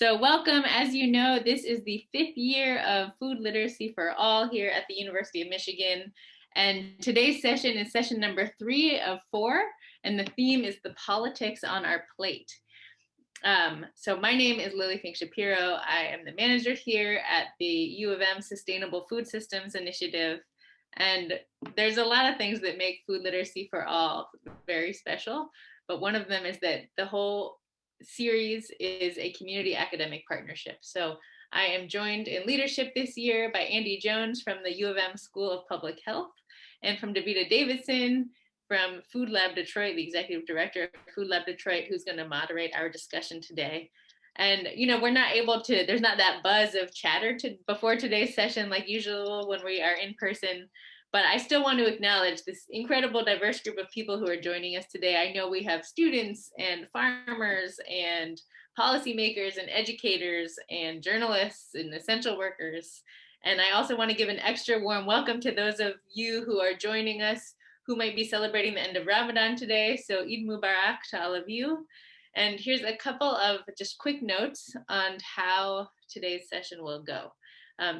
So welcome. As you know, this is the 5th year of Food Literacy for All here at the University of Michigan. And today's session is session number 3 of 4, and the theme is the politics on our plate. So my name is Lily Fink Shapiro. I am the manager here at the U of M Sustainable Food Systems Initiative. And there's a lot of things that make Food Literacy for All very special. But one of them is that the whole series is a community academic partnership. So I am joined in leadership this year by Andy Jones from the U of M School of Public Health and from Davida Davidson from Food Lab Detroit, the executive director of Food Lab Detroit, who's going to moderate our discussion today. And, you know, we're not able to, there's not that buzz of chatter before today's session like usual when we are in person. But I still want to acknowledge this incredible diverse group of people who are joining us today. I know we have students and farmers and policymakers and educators and journalists and essential workers. And I also want to give an extra warm welcome to those of you who are joining us who might be celebrating the end of Ramadan today. So Eid Mubarak to all of you. And here's a couple of just quick notes on how today's session will go.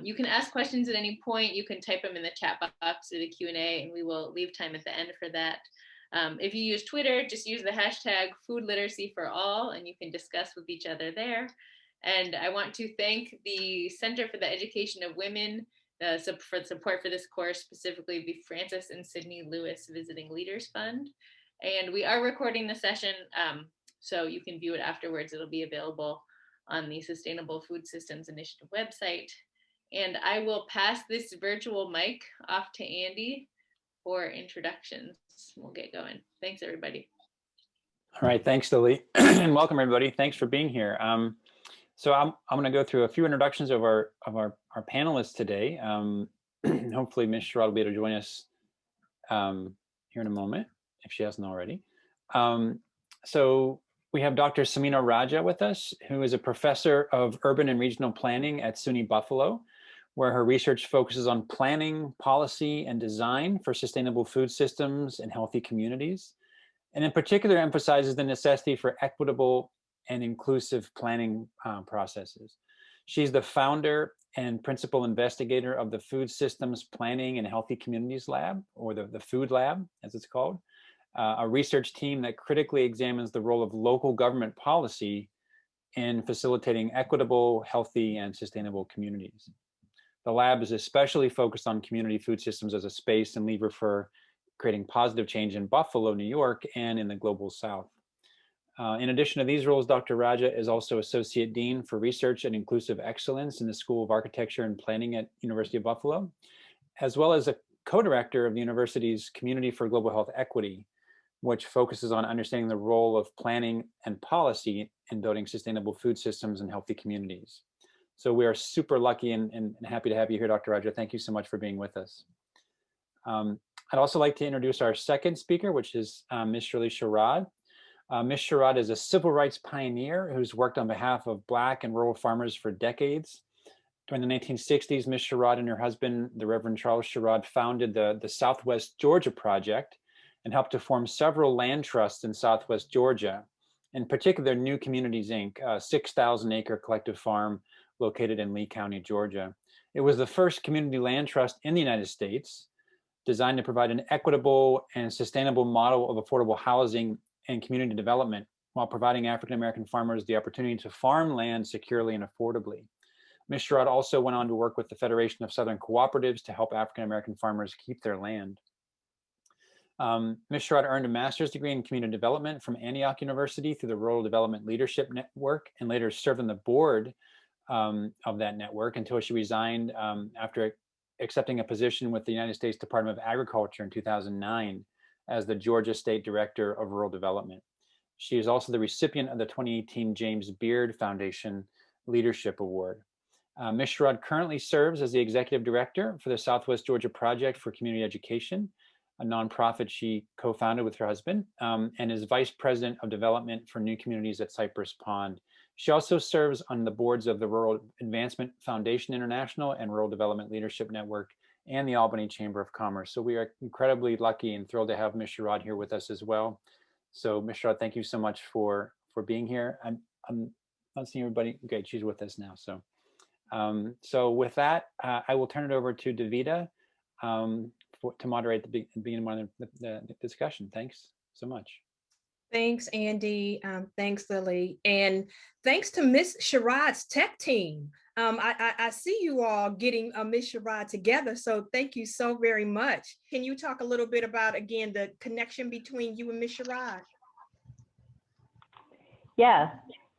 You can ask questions at any point. You can type them in the chat box or the Q&A, and we will leave time at the end for that. If you use Twitter, just use the hashtag Food Literacy for All, and you can discuss with each other there. And I want to thank the Center for the Education of Women for support for this course, specifically the Francis and Sydney Lewis Visiting Leaders Fund. And we are recording the session, so you can view it afterwards. It'll be available on the Sustainable Food Systems Initiative website. And I will pass this virtual mic off to Andy for introductions. We'll get going. Thanks, everybody. All right, thanks, Lily, and welcome, everybody. Thanks for being here. So I'm going to go through a few introductions of our panelists today. Hopefully, Ms. Sherrod will be able to join us here in a moment, if she hasn't already. So we have Dr. Samina Raja with us, who is a professor of urban and regional planning at SUNY Buffalo, where her research focuses on planning, policy, and design for sustainable food systems and healthy communities, and in particular emphasizes the necessity for equitable and inclusive planning processes. She's the founder and principal investigator of the Food Systems Planning and Healthy Communities Lab, or the Food Lab, as it's called, a research team that critically examines the role of local government policy in facilitating equitable, healthy, and sustainable communities. The lab is especially focused on community food systems as a space and lever for creating positive change in Buffalo, New York, and in the global South. In addition to these roles, Dr. Raja is also Associate Dean for Research and Inclusive Excellence in the School of Architecture and Planning at University of Buffalo, as well as a co-director of the university's Community for Global Health Equity, which focuses on understanding the role of planning and policy in building sustainable food systems and healthy communities. So we are super lucky and happy to have you here, Dr. Raja. Thank you so much for being with us. I'd also like to introduce our second speaker, which is Ms. Shirley Sherrod. Ms. Sherrod is a civil rights pioneer who's worked on behalf of Black and rural farmers for decades. During the 1960s, Ms. Sherrod and her husband, the Reverend Charles Sherrod, founded the Southwest Georgia Project and helped to form several land trusts in Southwest Georgia, in particular New Communities, Inc., a 6,000-acre collective farm located in Lee County, Georgia. It was the first community land trust in the United States, designed to provide an equitable and sustainable model of affordable housing and community development while providing African-American farmers the opportunity to farm land securely and affordably. Ms. Sherrod also went on to work with the Federation of Southern Cooperatives to help African-American farmers keep their land. Ms. Sherrod earned a master's degree in community development from Antioch University through the Rural Development Leadership Network, and later served on the board of that network until she resigned after accepting a position with the United States Department of Agriculture in 2009 as the Georgia State Director of Rural Development. She is also the recipient of the 2018 James Beard Foundation Leadership Award. Ms. Sherrod currently serves as the Executive Director for the Southwest Georgia Project for Community Education, a nonprofit she co-founded with her husband, and is Vice President of Development for New Communities at Cypress Pond. She also serves on the boards of the Rural Advancement Foundation International and Rural Development Leadership Network and the Albany Chamber of Commerce. So we are incredibly lucky and thrilled to have Ms. Sherrod here with us as well. So Ms. Sherrod, thank you so much for being here. I'm not seeing everybody. Great, she's with us now. So with that, I will turn it over to Davida to moderate the beginning of the discussion. Thanks so much. Thanks, Andy. Thanks, Lily. And thanks to Miss Sherrod's tech team. I see you all getting Miss Sherrod together. So thank you so very much. Can you talk a little bit about, again, the connection between you and Miss Sherrod? Yeah,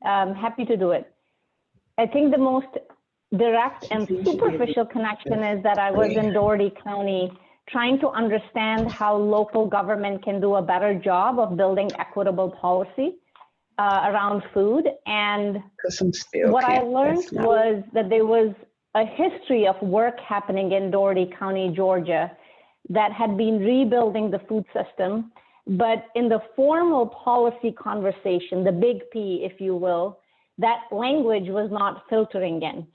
happy to do it. I think the most direct and superficial connection is that I was in Dougherty County trying to understand how local government can do a better job of building equitable policy around food. And what I learned was that there was a history of work happening in Dougherty County, Georgia, that had been rebuilding the food system. But in the formal policy conversation, the big P, if you will, that language was not filtering in.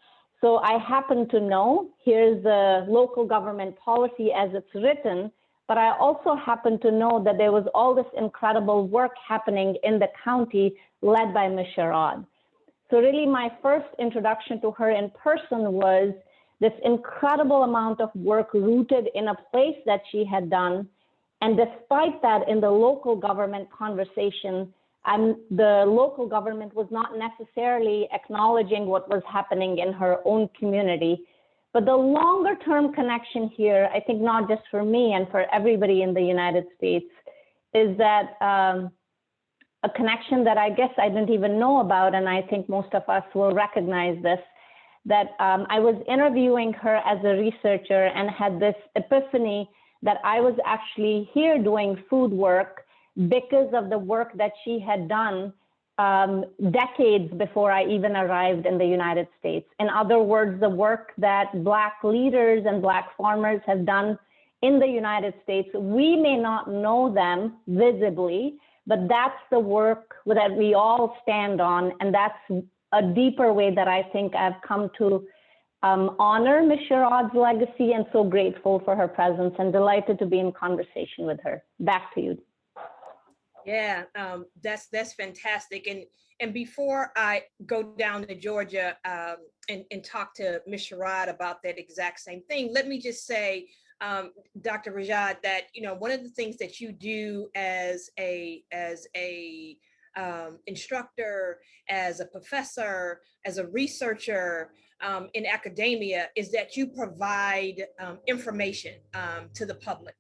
So I happen to know, here's the local government policy as it's written, but I also happen to know that there was all this incredible work happening in the county led by Ms. Sherrod. So really my first introduction to her in person was this incredible amount of work rooted in a place that she had done. And despite that, in the local government conversation, the local government was not necessarily acknowledging what was happening in her own community. But the longer term connection here, I think not just for me and for everybody in the United States, is that a connection that I guess I didn't even know about, and I think most of us will recognize this, that I was interviewing her as a researcher and had this epiphany that I was actually here doing food work because of the work that she had done decades before I even arrived in the United States. In other words, the work that Black leaders and Black farmers have done in the United States, we may not know them visibly, but that's the work that we all stand on. And that's a deeper way that I think I've come to honor Ms. Sherrod's legacy, and so grateful for her presence and delighted to be in conversation with her. Back to you. Yeah, that's fantastic. And before I go down to Georgia and talk to Ms. Sherrod about that exact same thing, let me just say, Dr. Rajad, that one of the things that you do as a instructor, as a professor, as a researcher in academia, is that you provide information to the public.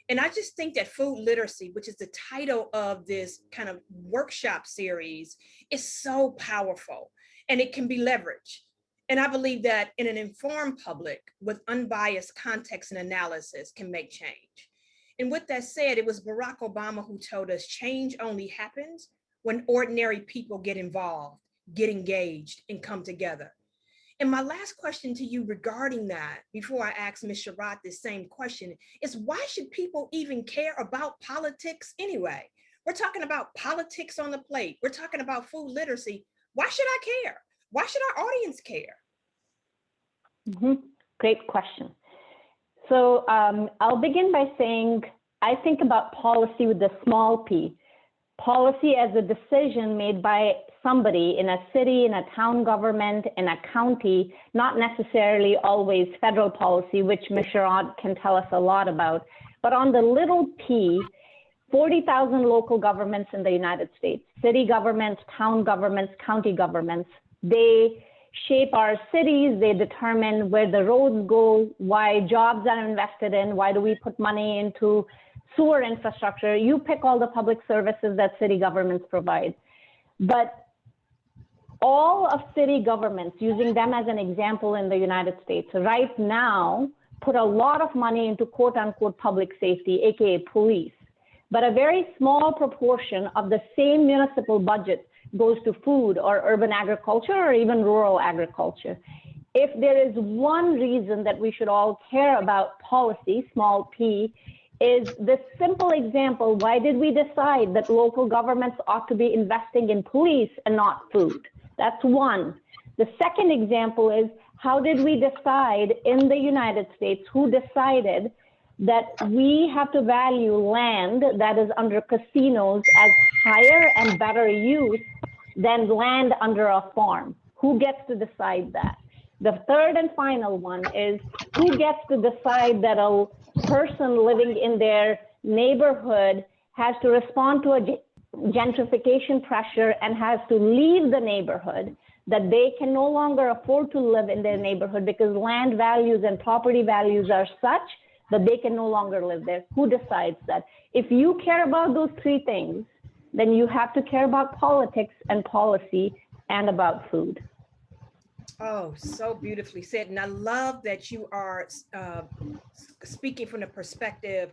And I just think that food literacy, which is the title of this kind of workshop series, is so powerful and it can be leveraged. And I believe that in an informed public with unbiased context and analysis can make change. And with that said, it was Barack Obama who told us change only happens when ordinary people get involved, get engaged, and come together. And my last question to you regarding that, before I ask Ms. Sherrod this same question, is why should people even care about politics anyway? We're talking about politics on the plate. We're talking about food literacy. Why should I care? Why should our audience care? Great question. So I'll begin by saying, I think about policy with the small p. Policy as a decision made by somebody in a city, in a town government, in a county, not necessarily always federal policy, which Ms. Sherrod can tell us a lot about. But on the little p, 40,000 local governments in the United States, city governments, town governments, county governments, they shape our cities, they determine where the roads go, why jobs are invested in, why do we put money into sewer infrastructure. You pick all the public services that city governments provide. But all of city governments, using them as an example in the United States, right now put a lot of money into quote unquote public safety, AKA police. But a very small proportion of the same municipal budget goes to food or urban agriculture or even rural agriculture. If there is one reason that we should all care about policy, small p, is this simple example: why did we decide that local governments ought to be investing in police and not food? That's one. The second example is, how did we decide in the United States, who decided that we have to value land that is under casinos as higher and better use than land under a farm? Who gets to decide that? The third and final one is who gets to decide that a person living in their neighborhood has to respond to a gentrification pressure and has to leave the neighborhood, that they can no longer afford to live in their neighborhood because land values and property values are such that they can no longer live there. Who decides that? If you care about those three things, then you have to care about politics and policy and about food. Oh, so beautifully said. And I love that you are speaking from the perspective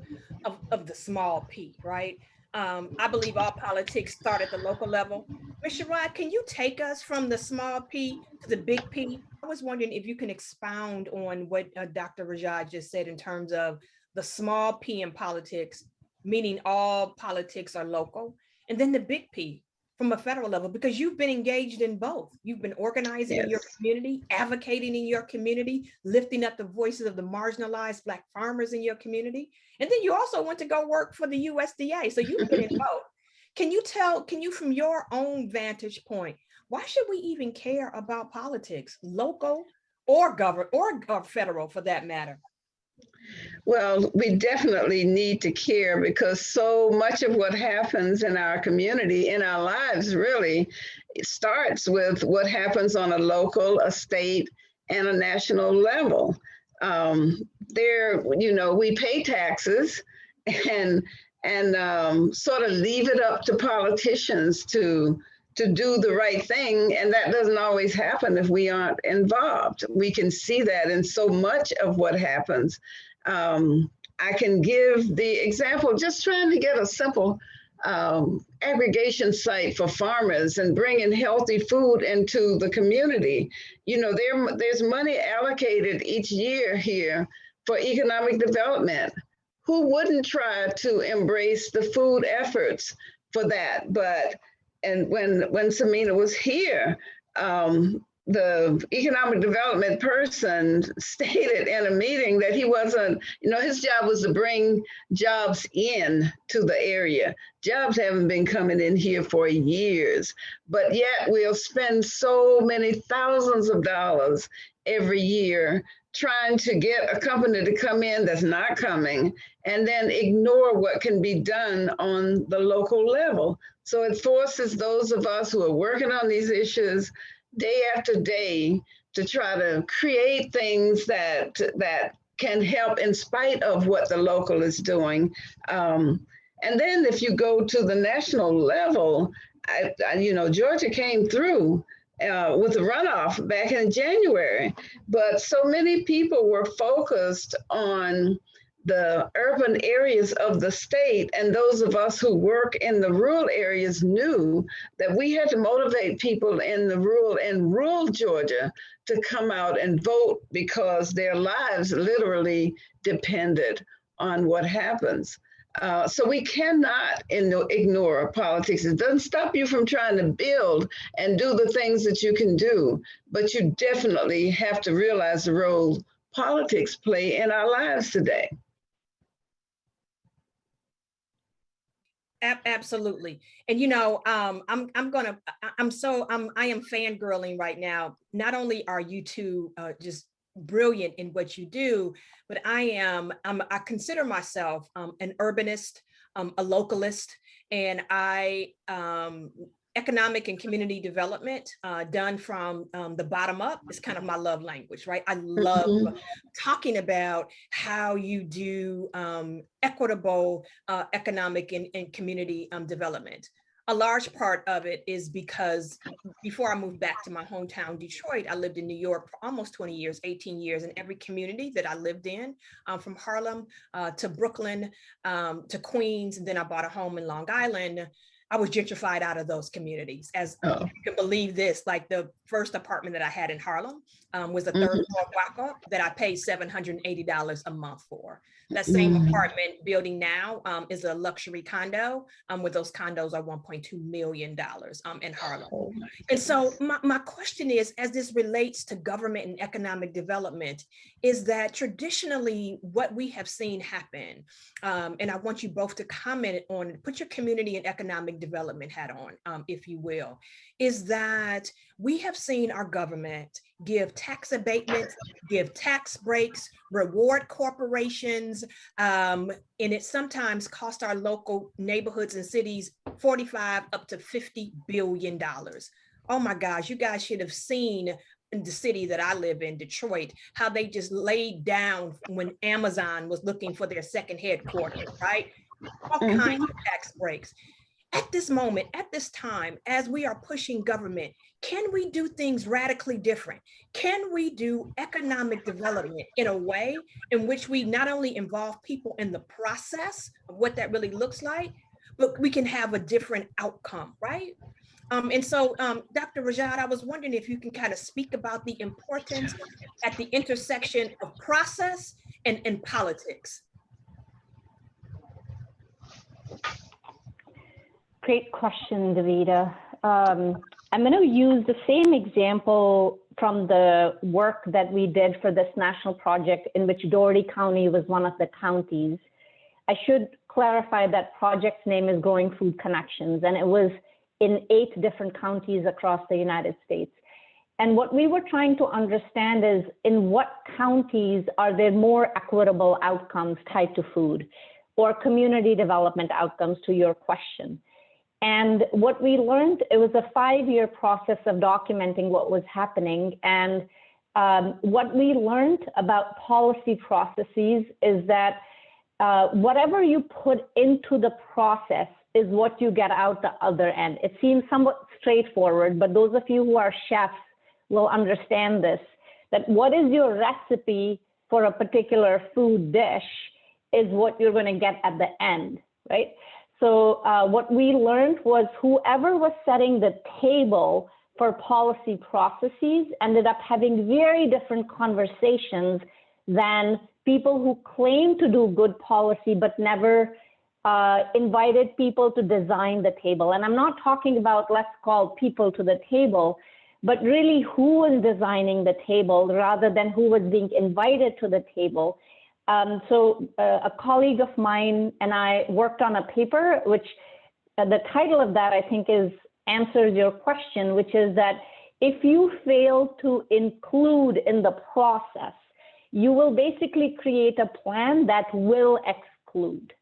of the small P, right? I believe all politics start at the local level. Ms. Sherrod, can you take us from the small P to the big P? I was wondering if you can expound on what Dr. Rajad just said in terms of the small P in politics, meaning all politics are local, and then the big P from a federal level, because you've been engaged in both. You've been organizing in your community, advocating in your community, lifting up the voices of the marginalized Black farmers in your community. And then you also went to go work for the USDA. So you've been in both. Can you from your own vantage point, why should we even care about politics, local or federal for that matter? Well, we definitely need to care because so much of what happens in our community, in our lives, really starts with what happens on a local, a state, and a national level. We pay taxes and sort of leave it up to politicians to do the right thing. And that doesn't always happen if we aren't involved. We can see that in so much of what happens. I can give the example, just trying to get a simple aggregation site for farmers and bringing healthy food into the community. There's money allocated each year here for economic development. Who wouldn't try to embrace the food efforts for that? And when Samina was here, the economic development person stated in a meeting that he wasn't, his job was to bring jobs in to the area. Jobs haven't been coming in here for years, but yet we'll spend so many thousands of dollars every year trying to get a company to come in that's not coming, and then ignore what can be done on the local level. So it forces those of us who are working on these issues day after day to try to create things that can help in spite of what the local is doing. And then if you go to the national level, Georgia came through with the runoff back in January, but so many people were focused on the urban areas of the state, and those of us who work in the rural areas knew that we had to motivate people in the rural Georgia to come out and vote because their lives literally depended on what happens. So we cannot ignore politics. It doesn't stop you from trying to build and do the things that you can do, but you definitely have to realize the role politics play in our lives today. Absolutely. And I am fangirling right now. Not only are you two just brilliant in what you do, but I consider myself an urbanist, a localist, and economic and community development done from the bottom up is kind of my love language, right? I love talking about how you do equitable economic and community development. A large part of it is because before I moved back to my hometown, Detroit, I lived in New York for almost 20 years, 18 years, and every community that I lived in, from Harlem to Brooklyn to Queens, and then I bought a home in Long Island, I was gentrified out of those communities. As you can believe this, like the first apartment that I had in Harlem was a third floor walk-up that I paid $780 a month for. That same apartment building now is a luxury condo, where those condos are $1.2 million in Harlem. And so my question is, as this relates to government and economic development, is that traditionally what we have seen happen, and I want you both to comment on, put your community and economic economic development hat on, if you will, is that we have seen our government give tax abatements, give tax breaks, reward corporations, and it sometimes cost our local neighborhoods and cities 45 up to $50 billion. Oh my gosh, you guys should have seen in the city that I live in, Detroit, how they just laid down when Amazon was looking for their second headquarters, right? All kinds of tax breaks. At this moment, at this time, as we are pushing government, can we do things radically different? Can we do economic development in a way in which we not only involve people in the process of what that really looks like, but we can have a different outcome, right? And so, Dr. Rajad, I was wondering if you can kind of speak about the importance at the intersection of process and politics. Great question, Davida. I'm going to use the same example from the work that we did for this national project in which Doherty County was one of the counties. I should clarify that project's name is Growing Food Connections, and it was in 8 different counties across the United States. And what we were trying to understand is in what counties are there more equitable outcomes tied to food or community development outcomes, to your question. And what we learned, it was a 5-year process of documenting what was happening. And what we learned about policy processes is that whatever you put into the process is what you get out the other end. It seems somewhat straightforward, but those of you who are chefs will understand this, that what is your recipe for a particular food dish is what you're going to get at the end, right? So what we learned was whoever was setting the table for policy processes ended up having very different conversations than people who claim to do good policy but never invited people to design the table. And I'm not talking about, let's call people to the table, but really who was designing the table rather than who was being invited to the table. So a colleague of mine and I worked on a paper, which the title of that I think answers your question, which is that if you fail to include in the process, you will basically create a plan that will exclude.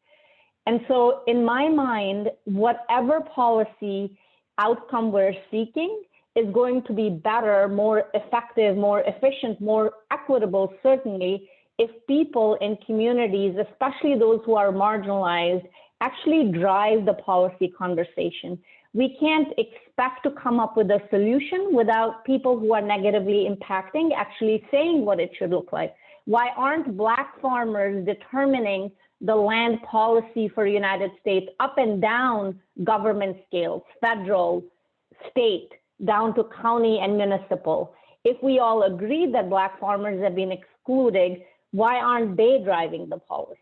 And so in my mind, whatever policy outcome we're seeking is going to be better, more effective, more efficient, more equitable, certainly, if people in communities, especially those who are marginalized, actually drive the policy conversation. We can't expect to come up with a solution without people who are negatively impacting actually saying what it should look like. Why aren't Black farmers determining the land policy for the United States up and down government scales, federal, state, down to county and municipal? If we all agree that Black farmers have been excluded, why aren't they driving the policy?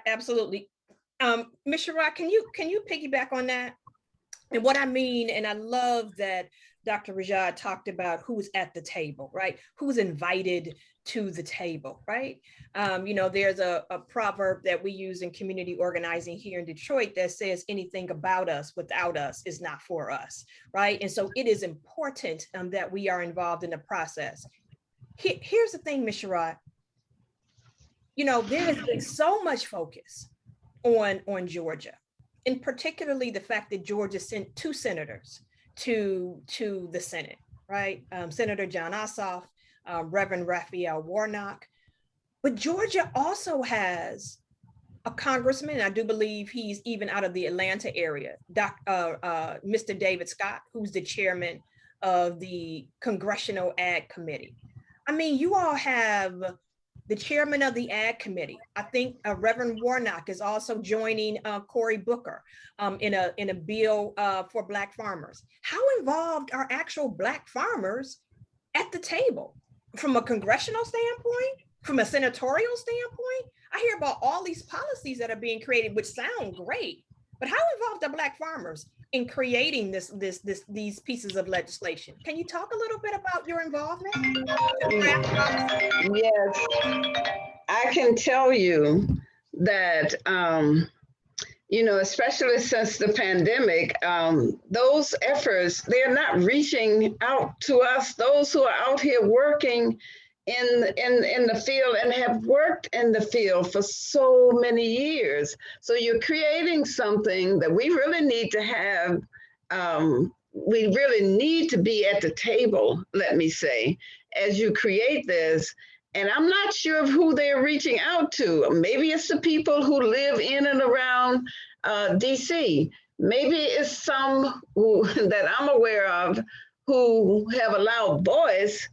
Absolutely. Ms. Sherrod, can you piggyback on that? And what I mean, and I love that Dr. Rajad talked about who's at the table, right? Who's invited to the table, right? You know, there's a proverb that we use in community organizing here in Detroit that says anything about us without us is not for us, right? And so it is important that we are involved in the process. Here's the thing, Ms. Sherrod. You know, there has been so much focus on Georgia, and particularly the fact that Georgia sent 2 senators to the Senate, right? Senator John Ossoff, Reverend Raphael Warnock. But Georgia also has a congressman, I do believe he's even out of the Atlanta area, Mr. David Scott, who's the chairman of the Congressional Ag Committee. I mean, you all have the chairman of the Ag Committee. I think Reverend Warnock is also joining Cory Booker in a bill for Black farmers. How involved are actual Black farmers at the table? From a congressional standpoint, from a senatorial standpoint? I hear about all these policies that are being created, which sound great, but how involved are Black farmers in creating these pieces of legislation? Can you talk a little bit about your involvement? Yes, I can tell you that, you know, especially since the pandemic, those efforts, they're not reaching out to us, those who are out here working in the field and have worked in the field for so many years. So you're creating something that we really need to have. We really need to be at the table, let me say, as you create this. And I'm not sure of who they're reaching out to. Maybe it's the people who live in and around DC. Maybe it's some who, that I'm aware of who have a loud voice,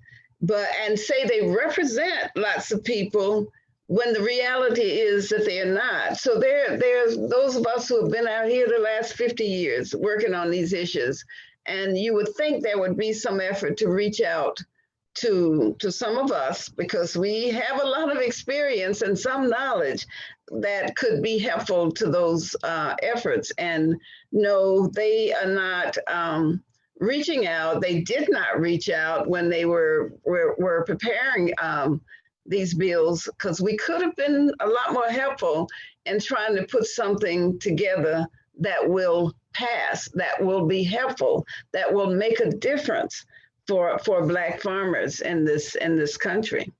and say they represent lots of people when the reality is that they're not. So there's those of us who have been out here the last 50 years working on these issues. And you would think there would be some effort to reach out to some of us, because we have a lot of experience and some knowledge that could be helpful to those efforts. And no, they are not reaching out. They did not reach out when they were preparing these bills, because we could have been a lot more helpful in trying to put something together that will pass, that will be helpful, that will make a difference for Black farmers in this country.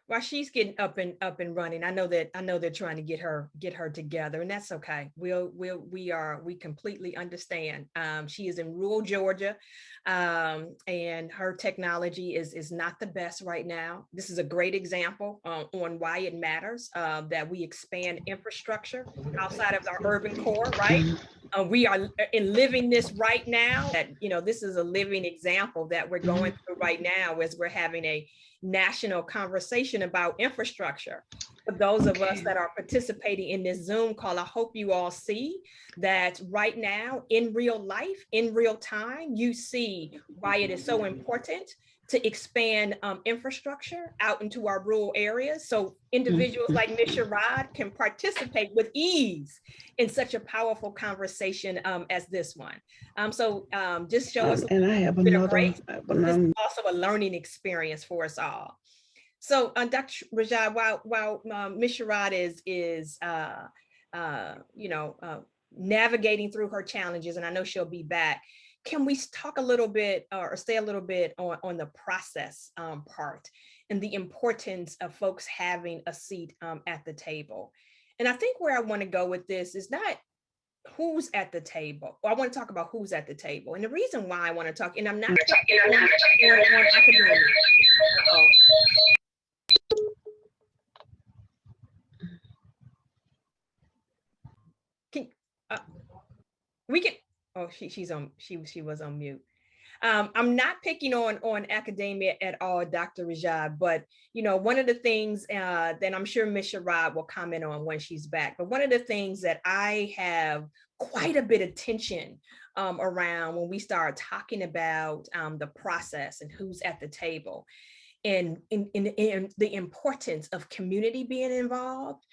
While she's getting up and running, I know they're trying to get her together, and that's okay. We completely understand. She is in rural Georgia, and her technology is not the best right now. This is a great example on why it matters that we expand infrastructure outside of our urban core, right? We are living this right now. That, you know, this is a living example that we're going through right now as we're having a national conversation about infrastructure. For those of us that are participating in this Zoom call, I hope you all see that right now in real life, in real time, you see why it is so important to expand infrastructure out into our rural areas, so individuals like Ms. Sherrod can participate with ease in such a powerful conversation as this one. So just show us and I have another break. This is also a learning experience for us all. So Dr. Rajai, while Ms. Sherrod is navigating through her challenges, and I know she'll be back, can we talk a little bit or stay a little bit on the process part and the importance of folks having a seat at the table? And I think where I want to go with this is not who's at the table. I want to talk about who's at the table. And the reason why I want to talk, and I'm not talking on academia. We can. Oh, she was on mute. I'm not picking on academia at all, Dr. Rajai, but you know, one of the things that I'm sure Ms. Sherrod will comment on when she's back, but one of the things that I have quite a bit of tension around when we start talking about the process and who's at the table and in the importance of community being involved,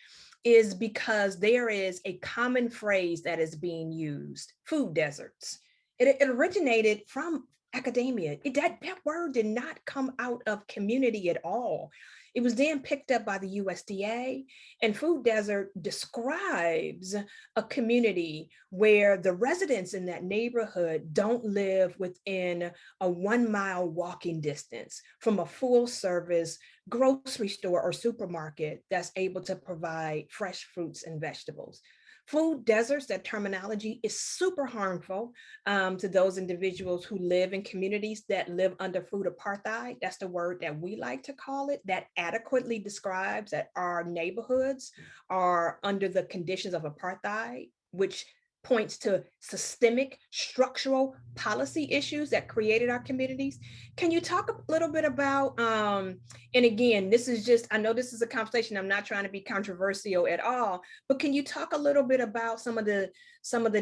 is because there is a common phrase that is being used: food deserts. It originated from academia. That word did not come out of community at all. It was then picked up by the USDA, and food desert describes a community where the residents in that neighborhood don't live within a 1 mile walking distance from a full service grocery store or supermarket that's able to provide fresh fruits and vegetables. Food deserts, that terminology is super harmful to those individuals who live in communities that live under food apartheid. That's the word that we like to call it. That adequately describes that our neighborhoods are under the conditions of apartheid, which points to systemic structural policy issues that created our communities. Can you talk a little bit about, and again, this is just, I know this is a conversation, I'm not trying to be controversial at all, but can you talk a little bit about some of the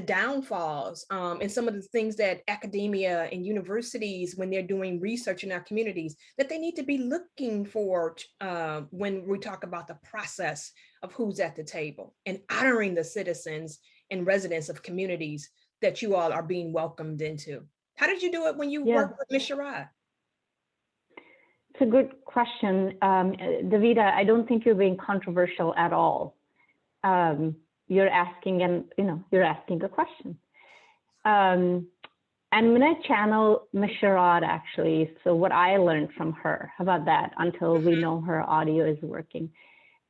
downfalls and some of the things that academia and universities, when they're doing research in our communities, that they need to be looking for when we talk about the process of who's at the table and honoring the citizens and residents of communities that you all are being welcomed into? How did you do it when you worked with Ms. Sherrod? It's a good question. Davida, I don't think you're being controversial at all. you're asking a question. I'm gonna channel Ms. Sherrod actually. So what I learned from her, how about that, until we know her audio is working.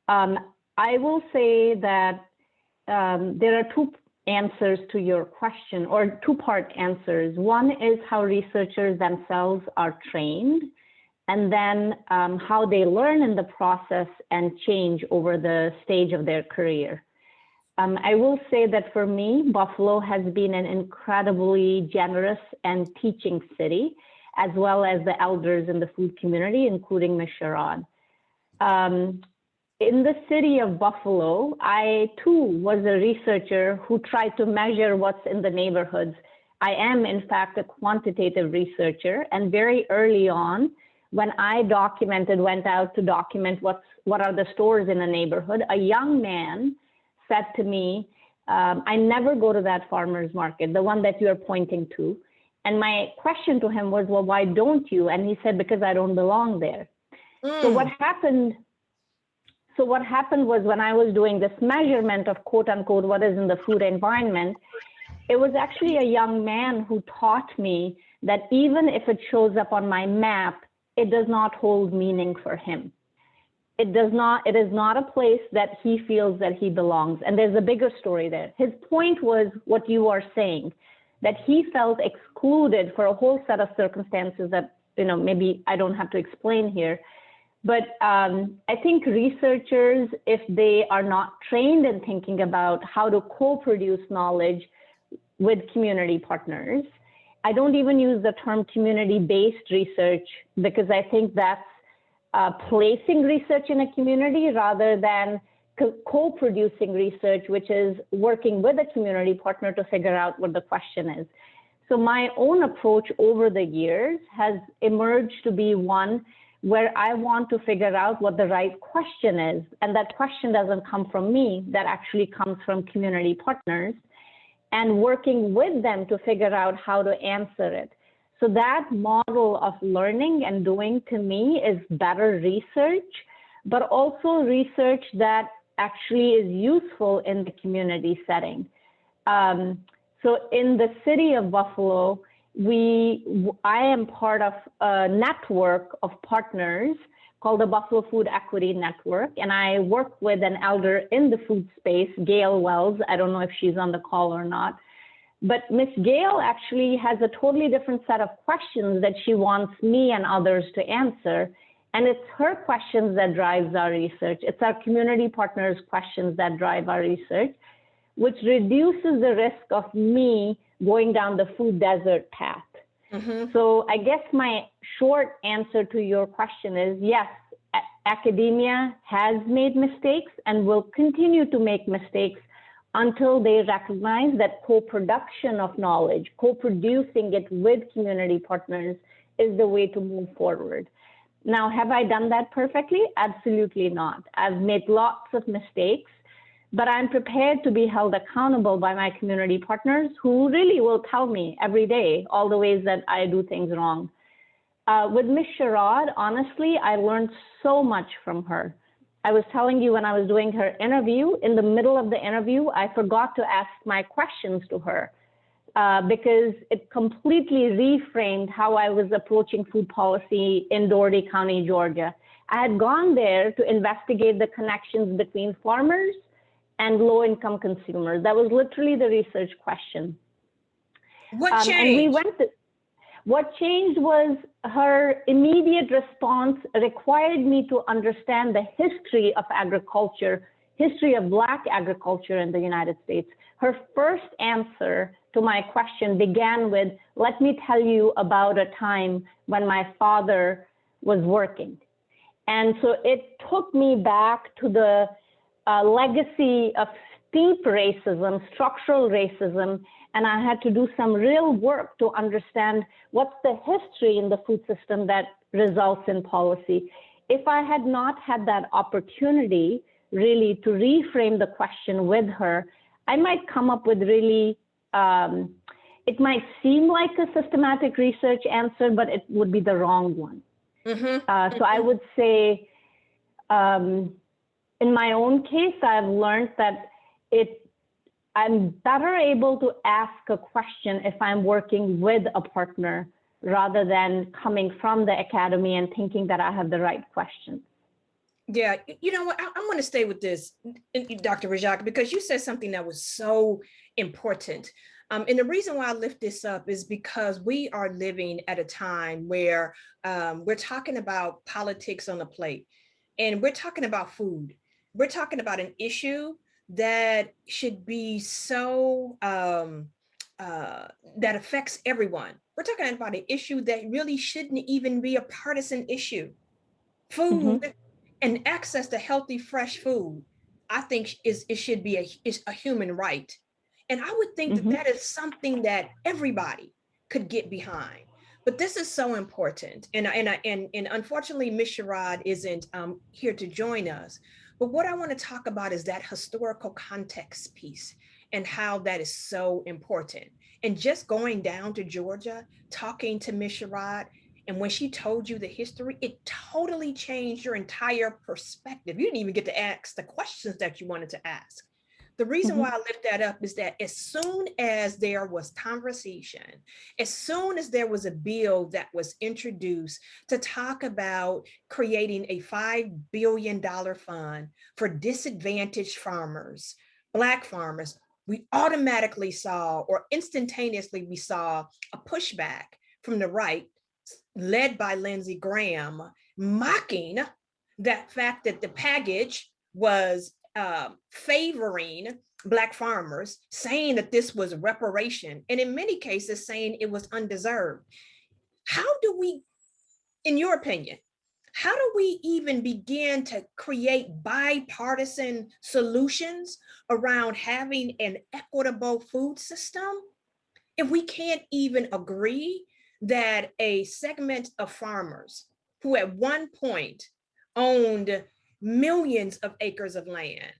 I will say that there are two answers to your question, or two-part answers. One is how researchers themselves are trained, and then how they learn in the process and change over the stage of their career. I will say that for me, Buffalo has been an incredibly generous and teaching city, as well as the elders in the food community, including Ms. Sherrod. In the city of Buffalo, I too was a researcher who tried to measure what's in the neighborhoods. I am, in fact, a quantitative researcher, and very early on, when I went out to document what are the stores in a neighborhood, a young man said to me, I never go to that farmer's market, the one that you're pointing to. And my question to him was, well, why don't you? And he said, because I don't belong there. So what happened was, when I was doing this measurement of quote unquote, what is in the food environment, it was actually a young man who taught me that even if it shows up on my map, it does not hold meaning for him. It is not a place that he feels that he belongs. And there's a bigger story there. His point was what you are saying, that he felt excluded for a whole set of circumstances that, maybe I don't have to explain here. But I think researchers, if they are not trained in thinking about how to co-produce knowledge with community partners, I don't even use the term community-based research, because I think that's placing research in a community rather than co-producing research, which is working with a community partner to figure out what the question is. So my own approach over the years has emerged to be one where I want to figure out what the right question is. And that question doesn't come from me, that actually comes from community partners, and working with them to figure out how to answer it. So that model of learning and doing, to me, is better research, but also research that actually is useful in the community setting. So in the city of Buffalo, I am part of a network of partners called the Buffalo Food Equity Network, and I work with an elder in the food space, Gail Wells. I don't know if she's on the call or not, but Miss Gail actually has a totally different set of questions that she wants me and others to answer, and it's her questions that drives our research. It's our community partners' questions that drive our research, which reduces the risk of me going down the food desert path. So I guess my short answer to your question is yes, academia has made mistakes and will continue to make mistakes until they recognize that co-production of knowledge, co-producing it with community partners is the way to move forward. Now, have I done that perfectly? Absolutely not. I've made lots of mistakes, but I'm prepared to be held accountable by my community partners who really will tell me every day all the ways that I do things wrong. With Ms. Sherrod, honestly, I learned so much from her. I was telling you when I was doing her interview, in the middle of the interview, I forgot to ask my questions to her because it completely reframed how I was approaching food policy in Dougherty County, Georgia. I had gone there to investigate the connections between farmers and low-income consumers. That was literally the research question. What changed? What changed was her immediate response required me to understand the history of agriculture, history of Black agriculture in the United States. Her first answer to my question began with, let me tell you about a time when my father was working. And so it took me back to the legacy of steep racism, structural racism, and I had to do some real work to understand what's the history in the food system that results in policy. If I had not had that opportunity really to reframe the question with her, I might come up with really, it might seem like a systematic research answer, but it would be the wrong one. So I would say, in my own case, I've learned that I'm better able to ask a question if I'm working with a partner rather than coming from the academy and thinking that I have the right questions. Yeah, you know what? I want to stay with this, Dr. Rajak, because you said something that was so important. And the reason why I lift this up is because we are living at a time where we're talking about politics on the plate, and we're talking about food. We're talking about an issue that should be so that affects everyone. We're talking about an issue that really shouldn't even be a partisan issue. Food and access to healthy, fresh food, I think it should be a human right. And I would think that that is something that everybody could get behind. But this is so important. And unfortunately, Ms. Sherrod isn't here to join us. But what I want to talk about is that historical context piece and how that is so important. And just going down to Georgia, talking to Ms. Sherrod, and when she told you the history, it totally changed your entire perspective. You didn't even get to ask the questions that you wanted to ask. The reason why I lift that up is that as soon as there was conversation, as soon as there was a bill that was introduced to talk about creating a $5 billion fund for disadvantaged farmers, Black farmers, we automatically saw, or instantaneously we saw, a pushback from the right, led by Lindsey Graham, mocking that fact that the package was favoring Black farmers, saying that this was reparation, and in many cases saying it was undeserved. How do we, in your opinion, how do we even begin to create bipartisan solutions around having an equitable food system if we can't even agree that a segment of farmers who at one point owned millions of acres of land,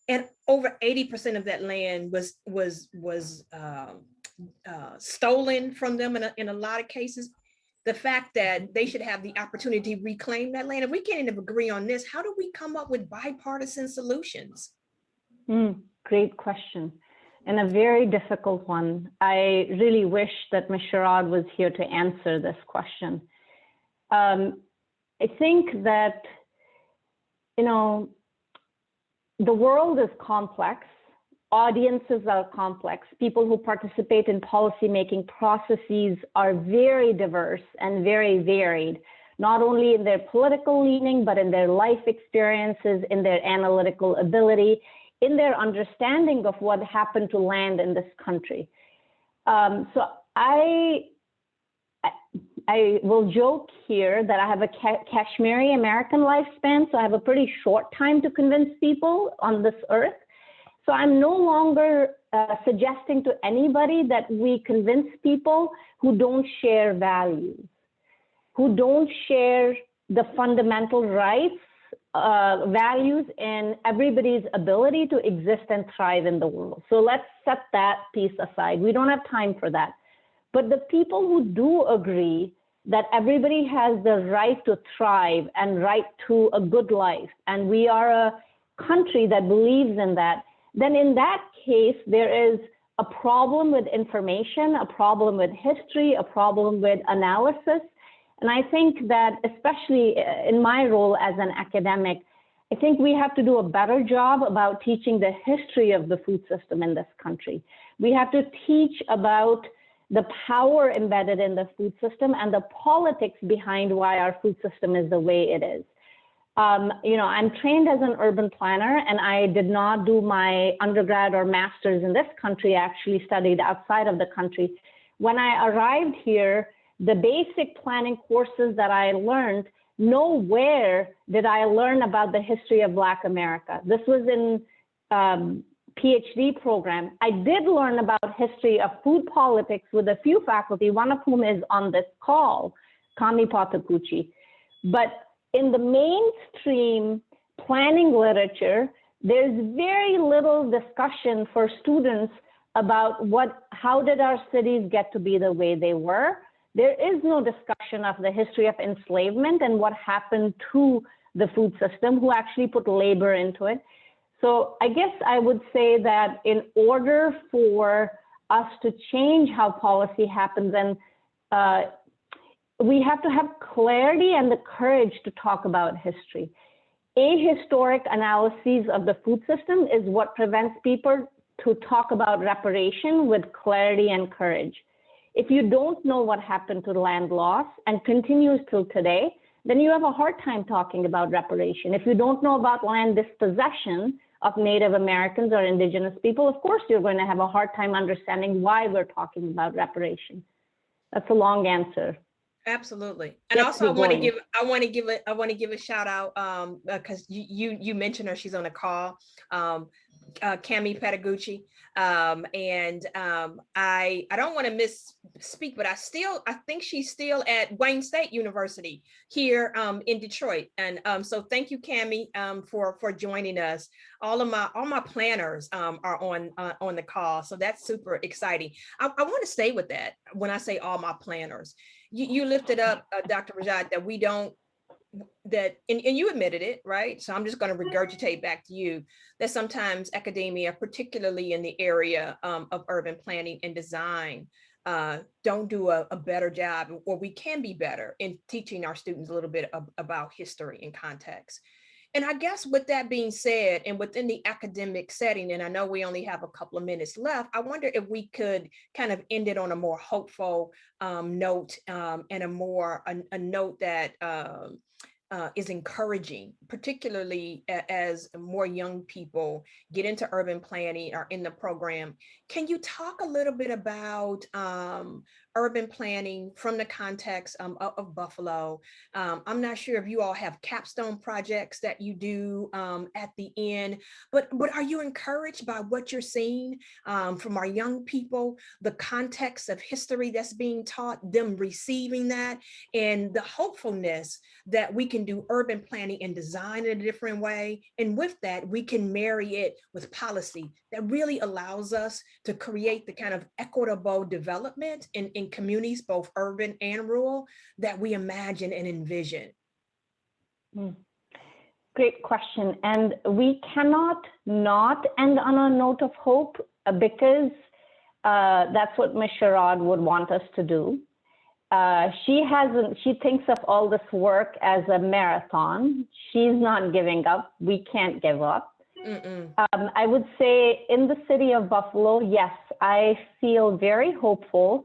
and over 80% of that land was stolen from them in a lot of cases, the fact that they should have the opportunity to reclaim that land. If we can't even agree on this, how do we come up with bipartisan solutions? Great question. And a very difficult one. I really wish that Ms. Sherrod was here to answer this question. I think that, you know, the world is complex. Audiences are complex. People who participate in policymaking processes are very diverse and very varied, not only in their political leaning, but in their life experiences, in their analytical ability, in their understanding of what happened to land in this country. So I will joke here that I have a Kashmiri American lifespan, so I have a pretty short time to convince people on this earth. So I'm no longer suggesting to anybody that we convince people who don't share values, who don't share the fundamental rights, values, and everybody's ability to exist and thrive in the world. So let's set that piece aside. We don't have time for that. But the people who do agree that everybody has the right to thrive and right to a good life, and we are a country that believes in that, then in that case, there is a problem with information, a problem with history, a problem with analysis. And I think that, especially in my role as an academic, I think we have to do a better job about teaching the history of the food system in this country. We have to teach about the power embedded in the food system and the politics behind why our food system is the way it is. You know, I'm trained as an urban planner, and I did not do my undergrad or master's in this country. I actually studied outside of the country. When I arrived here, the basic planning courses that I learned, nowhere did I learn about the history of Black America. This was in PhD program. I did learn about history of food politics with a few faculty, one of whom is on this call, Kami Patakuchi. But in the mainstream planning literature, there's very little discussion for students about how did our cities get to be the way they were. There is no discussion of the history of enslavement and what happened to the food system, who actually put labor into it. So I guess I would say that in order for us to change how policy happens, and we have to have clarity and the courage to talk about history. Ahistoric analyses of the food system is what prevents people to talk about reparation with clarity and courage. If you don't know what happened to land loss and continues till today, then you have a hard time talking about reparation. If you don't know about land dispossession of Native Americans or indigenous people, of course you're going to have a hard time understanding why we're talking about reparation. That's a long answer. Absolutely. And also I want to give a shout out because you mentioned her, she's on the call. Cami Patagucci. I don't want to misspeak, but I think she's still at Wayne State University here in Detroit. And so thank you, Cami, for joining us. All my planners are on the call. So that's super exciting. I want to stay with that when I say all my planners. You lifted up, Dr. Rajat, that we don't, and you admitted it, right? So I'm just going to regurgitate back to you that sometimes academia, particularly in the area of urban planning and design, don't do a better job, or we can be better in teaching our students a little bit about history and context. And I guess with that being said, and within the academic setting, and I know we only have a couple of minutes left, I wonder if we could kind of end it on a more hopeful note, and a note that is encouraging, particularly as more young people get into urban planning or in the program. Can you talk a little bit about urban planning from the context of Buffalo? I'm not sure if you all have capstone projects that you do at the end, but are you encouraged by what you're seeing from our young people, the context of history that's being taught, them receiving that, and the hopefulness that we can do urban planning and design in a different way? And with that, we can marry it with policy that really allows us to create the kind of equitable development in communities, both urban and rural, that we imagine and envision. Great question. And we cannot not end on a note of hope, because that's what Ms. Sherrod would want us to do. She thinks of all this work as a marathon. She's not giving up. We can't give up. I would say in the city of Buffalo, yes, I feel very hopeful,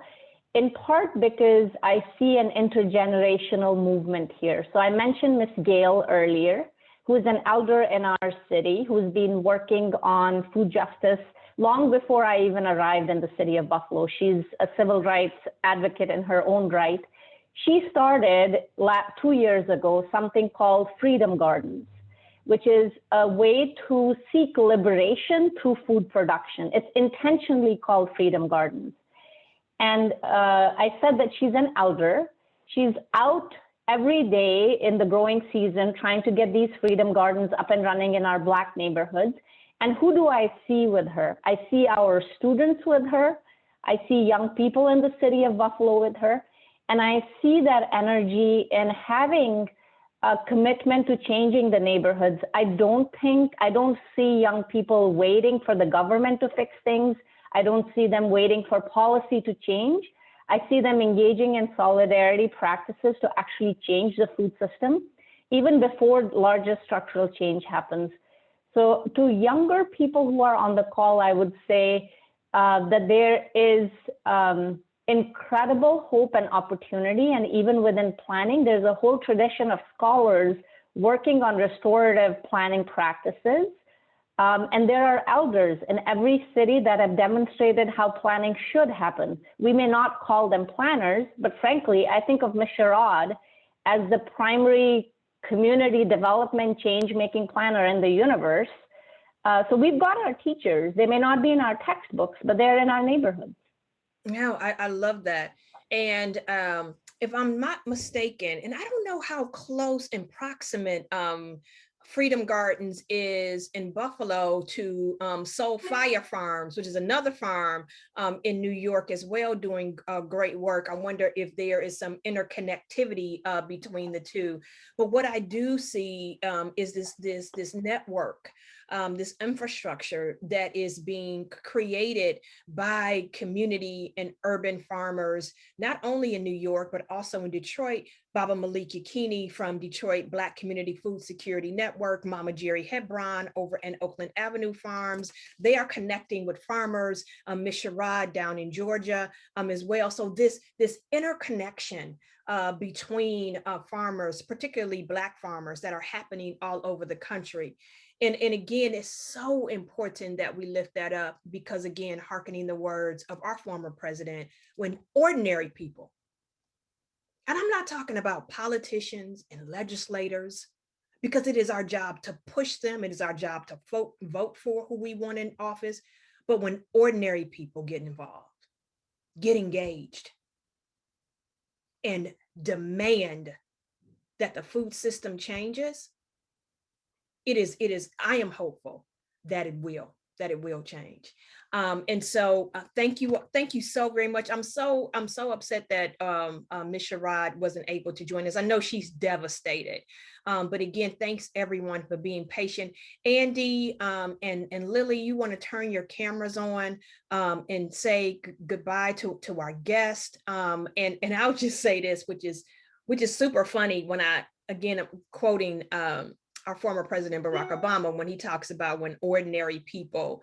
in part because I see an intergenerational movement here. So I mentioned Miss Gail earlier, who's an elder in our city, who's been working on food justice long before I even arrived in the city of Buffalo. She's a civil rights advocate in her own right. She started 2 years ago something called Freedom Gardens, which is a way to seek liberation through food production. It's intentionally called Freedom Gardens. And I said that she's an elder. She's out every day in the growing season trying to get these Freedom Gardens up and running in our Black neighborhoods. And who do I see with her? I see our students with her. I see young people in the city of Buffalo with her. And I see that energy in having a commitment to changing the neighborhoods. I don't see young people waiting for the government to fix things. I don't see them waiting for policy to change. I see them engaging in solidarity practices to actually change the food system, even before larger structural change happens. So to younger people who are on the call, I would say that there is incredible hope and opportunity. And even within planning, there's a whole tradition of scholars working on restorative planning practices. And there are elders in every city that have demonstrated how planning should happen. We may not call them planners, but frankly, I think of Ms. Sherrod as the primary community development change-making planner in the universe. So we've got our teachers. They may not be in our textbooks, but they're in our neighborhoods. No, I love that. And if I'm not mistaken, and I don't know how close and proximate Freedom Gardens is in Buffalo to Soul Fire Farms, which is another farm in New York as well, doing great work. I wonder if there is some interconnectivity between the two. But what I do see is this network, this infrastructure that is being created by community and urban farmers, not only in New York, but also in Detroit. Baba Malik Yakini from Detroit Black Community Food Security Network, Mama Jerry Hebron over in Oakland Avenue Farms. They are connecting with farmers, Ms. Sherrod down in Georgia as well. So this interconnection between farmers, particularly Black farmers, that are happening all over the country. And again, it's so important that we lift that up because, again, hearkening the words of our former president, when ordinary people, and I'm not talking about politicians and legislators, because it is our job to push them. It is our job to vote for who we want in office. But when ordinary people get involved, get engaged, and demand that the food system changes, I am hopeful that it will change. And so thank you so very much. I'm so upset that Ms. Sherrod wasn't able to join us. I know she's devastated. But again, thanks everyone for being patient. Andy and Lily, you want to turn your cameras on and say goodbye to our guest. And I'll just say this, which is super funny when I'm quoting our former President Barack Obama, when he talks about when ordinary people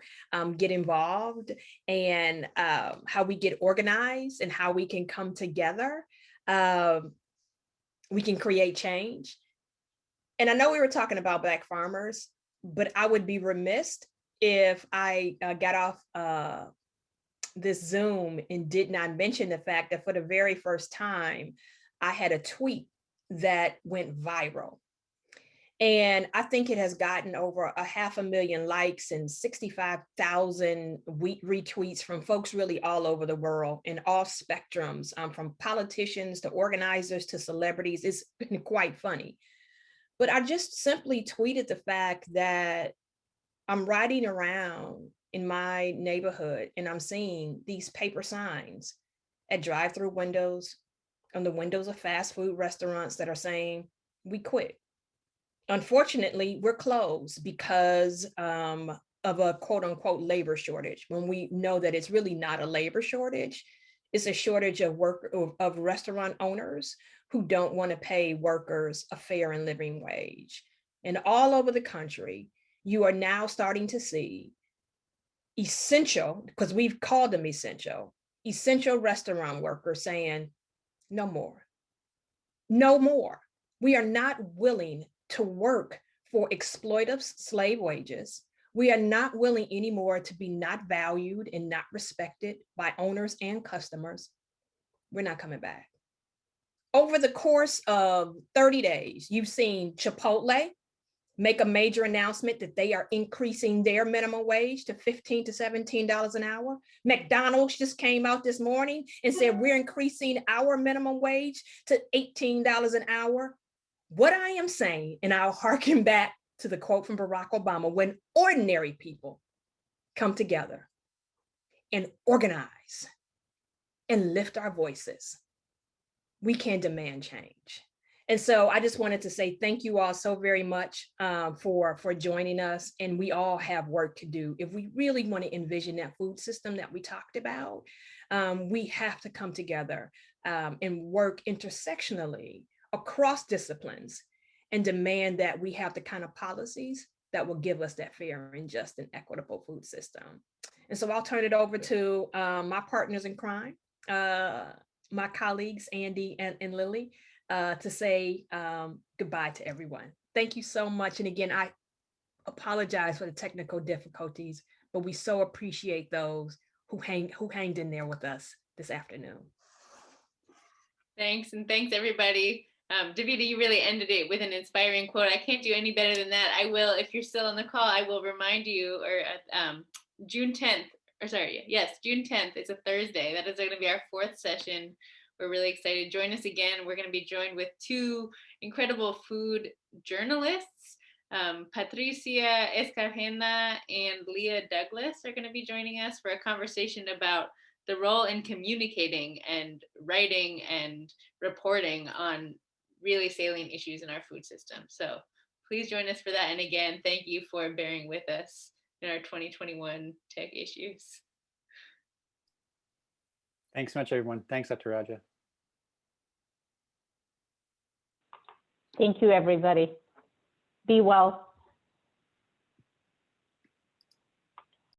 get involved and how we get organized and how we can come together, we can create change. And I know we were talking about Black farmers, but I would be remiss if I got off this Zoom and did not mention the fact that for the very first time, I had a tweet that went viral. And I think it has gotten over 500,000 likes and 65,000 retweets from folks really all over the world in all spectrums, from politicians to organizers to celebrities. It's been quite funny. But I just simply tweeted the fact that I'm riding around in my neighborhood and I'm seeing these paper signs at drive-through windows, on the windows of fast food restaurants that are saying, "We quit." Unfortunately, we're closed because of a quote unquote labor shortage, when we know that it's really not a labor shortage. It's a shortage of restaurant owners who don't want to pay workers a fair and living wage. And all over the country, you are now starting to see essential, because we've called them essential restaurant workers saying, no more, no more. We are not willing to work for exploitive slave wages. We are not willing anymore to be not valued and not respected by owners and customers. We're not coming back. Over the course of 30 days, you've seen Chipotle make a major announcement that they are increasing their minimum wage to $15 to $17 an hour. McDonald's just came out this morning and said we're increasing our minimum wage to $18 an hour. What I am saying, and I'll harken back to the quote from Barack Obama, when ordinary people come together and organize and lift our voices, we can demand change. And so I just wanted to say thank you all so very much for joining us. And we all have work to do. If we really want to envision that food system that we talked about, we have to come together and work intersectionally across disciplines and demand that we have the kind of policies that will give us that fair and just and equitable food system. And so I'll turn it over to my partners in crime, my colleagues, Andy and Lily, to say goodbye to everyone. Thank you so much. And again, I apologize for the technical difficulties, but we so appreciate those who hanged in there with us this afternoon. Thanks, and thanks everybody. Davida, you really ended it with an inspiring quote. I can't do any better than that. I will, if you're still on the call, I will remind you, or June 10th, June 10th, it's a Thursday. That is going to be our 4th session. We're really excited. Join us again. We're going to be joined with 2 incredible food journalists, Patricia Escargena and Leah Douglas are going to be joining us for a conversation about the role in communicating and writing and reporting on really salient issues in our food system. So please join us for that. And again, thank you for bearing with us in our 2021 tech issues. Thanks so much, everyone. Thanks, Dr. Raja. Thank you, everybody. Be well.